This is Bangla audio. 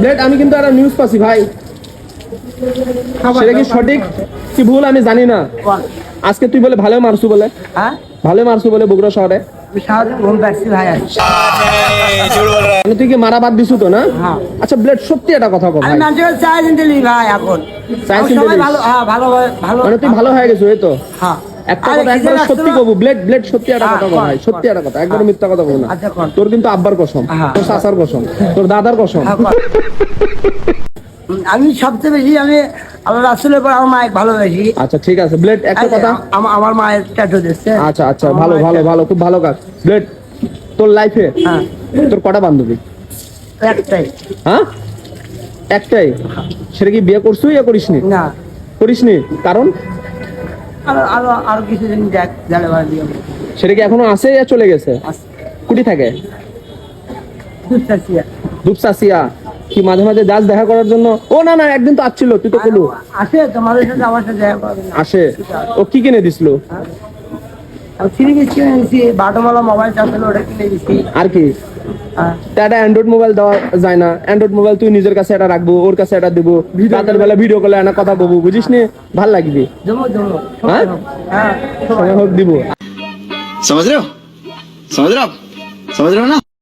ব্লেড আমি কিন্তু একটা নিউজ পাচ্ছি ভাই, সেটা কি সঠিক কি ভুল আমি জানি না। আজকে তুই বলে ভালো মারছু বলে, হ্যাঁ ভালো মারছু বলে বগুড়া শহরে, ঘুম পাচ্ছি ভাই। মানে তুই কি মারা বাদ দিছু তো না? হ্যাঁ। আচ্ছা ব্লেড সত্যি একটা কথা কর ভাই, চাই দিলি ভাই এখন সবাই ভালো। হ্যাঁ ভালো ভালো মানে তুই ভালো হয়ে গেছো এই তো। হ্যাঁ একটা কথা একবার সত্যি কব, ব্লেড সত্যি একটা কথা কর ভাই, সত্যি একটা কথা, একবার মিথ্যা কথা কব না। আচ্ছা কর। তোর কিন্তু আব্বার কসম, তোর চাচার কসম, তোর দাদার কসম। আমি সবচেয়ে বেশি আমি আমার রাসূলের পর আমার মায়ের ভালোবাসি। আচ্ছা ঠিক আছে ব্লেড একটা কথা, আমার মায়ের ট্যাটু দিচ্ছে। আচ্ছা আচ্ছা ভালো ভালো ভালো, খুব ভালো কাজ। ব্লেড তোর লাইফে তোর কটা বান্ধবী? একটাই। হ্যাঁ একটাই? সেটা কি বিয়ে করছু ইয়া করিসনি? না করিসনি কারণ? আরো কিছুদিন যাক জালে বাড়ি দিয়ে সেটা কি এখনো আছে ইয়া চলে গেছে? কুটি থাকে? দুপসাসিয়া। কি মাঝে মাঝে যাস দেখা করার জন্য? ও না না একদিন তো আসছিল, তুই তো কলু আসে তোমাদের সাথে আমার সাথে দেখা করবে না। আসে। ও কি কিনে দিছিল? আমি সিরিজ কিনে দিছি, বাটনওয়ালা মোবাইল চাচ্ছিল ওটা কিনে দিছি। আর কি? একটা অ্যান্ড্রয়েড মোবাইল দেওয়া যায় না? অ্যান্ড্রয়েড মোবাইল তুই নিজের কাছে এটা রাখবো, ওর কাছে এটা দিব, রাতের বেলা ভিডিও কলে একটা কথা বলবো, বুঝিস নি? ভাল লাগবে। হ্যাঁ সময় হোক দিব। समझ रहे हो समझ रहे हो आप समझ रहे हो ना